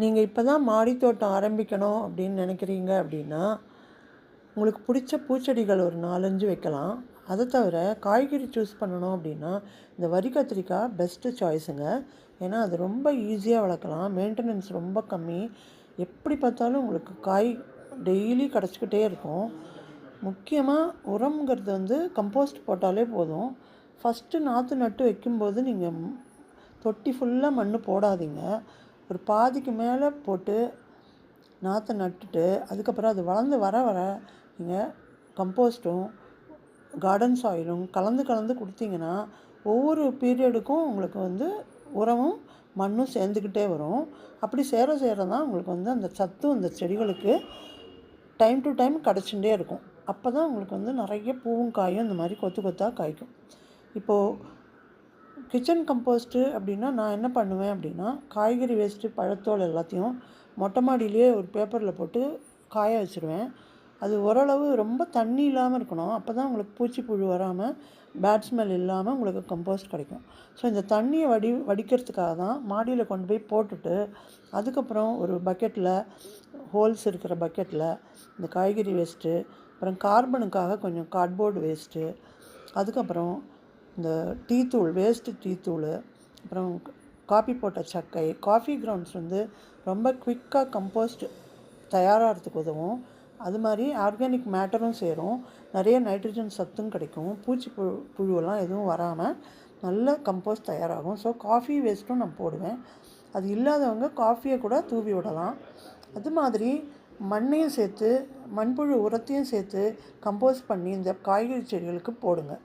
நீங்கள் இப்போ தான் மாடி தோட்டம் ஆரம்பிக்கணும் அப்படின்னு நினைக்கிறீங்க அப்படின்னா, உங்களுக்கு பிடிச்ச பூச்செடிகள் ஒரு 4, 5 வைக்கலாம். அதை தவிர காய்கறி சூஸ் பண்ணணும் அப்படின்னா, இந்த வரி கத்திரிக்காய் பெஸ்ட்டு சாய்ஸுங்க. ஏன்னா அது ரொம்ப ஈஸியாக வளர்க்கலாம், மெயின்டெனன்ஸ் ரொம்ப கம்மி. எப்படி பார்த்தாலும் உங்களுக்கு காய் டெய்லி கிடச்சிக்கிட்டே இருக்கும். முக்கியமாக உரம்ங்கிறது வந்து கம்போஸ்ட் போட்டாலே போதும். ஃபஸ்ட்டு நாற்று நட்டு வைக்கும்போது நீங்கள் தொட்டி ஃபுல்லாக மண் போடாதீங்க. ஒரு பாதிக்கு மேலே போட்டு நாற்றை நட்டுட்டு அதுக்கப்புறம் அது வளர்ந்து வர வர நீங்கள் கம்போஸ்ட்டும் கார்டன் சாயிலும் கலந்து கலந்து கொடுத்தீங்கன்னா ஒவ்வொரு பீரியடுக்கும் உங்களுக்கு வந்து உரமும் மண்ணும் சேர்ந்துக்கிட்டே வரும். அப்படி சேர சேர தான் உங்களுக்கு வந்து அந்த சத்தும் அந்த செடிகளுக்கு டைம் டு டைம் கிடச்சுட்டே இருக்கும். அப்போ தான் உங்களுக்கு வந்து நிறைய பூவும் காயும் இந்த மாதிரி கொத்து கொத்தாக காய்க்கும். இப்போது கிச்சன் கம்போஸ்ட்டு அப்படின்னா நான் என்ன பண்ணுவேன் அப்படின்னா, காய்கறி வேஸ்ட்டு பழத்தோல் எல்லாத்தையும் மொட்டை மாடியிலேயே ஒரு பேப்பரில் போட்டு காய வச்சுருவேன். அது ஓரளவு ரொம்ப தண்ணி இல்லாமல் இருக்கணும். அப்போ தான் உங்களுக்கு பூச்சிப்புழு வராமல் பேட் ஸ்மெல் இல்லாமல் உங்களுக்கு கம்போஸ்ட் கிடைக்கும். ஸோ இந்த தண்ணியை வடிக்கிறதுக்காக தான் மாடியில் கொண்டு போய் போட்டுட்டு அதுக்கப்புறம் ஒரு பக்கெட்டில் ஹோல்ஸ் இருக்கிற பக்கெட்டில் இந்த காய்கறி வேஸ்ட்டு, அப்புறம் கார்பனுக்காக கொஞ்சம் கார்ட்போர்டு வேஸ்ட்டு, அதுக்கப்புறம் இந்த டீத்தூள் வேஸ்ட்டு டீத்தூள், அப்புறம் காஃபி போட்ட சக்கை, காஃபி கிரவுண்ட்ஸ் வந்து ரொம்ப குவிக்காக கம்போஸ்ட் தயாராகிறதுக்கு உதவும். அது மாதிரி ஆர்கானிக் மேட்டரும் சேரும், நிறைய நைட்ரஜன் சத்தும் கிடைக்கும், புழுவெல்லாம் எதுவும் வராமல் நல்ல கம்போஸ்ட் தயாராகும். ஸோ காஃபி வேஸ்ட்டும் நான் போடுவேன். அது இல்லாதவங்க காஃபியை கூட தூவி விடலாம். அது மாதிரி மண்ணையும் சேர்த்து மண்புழு உரத்தையும் சேர்த்து கம்போஸ்ட் பண்ணி இந்த காய்கறி செடிகளுக்கு போடுங்க.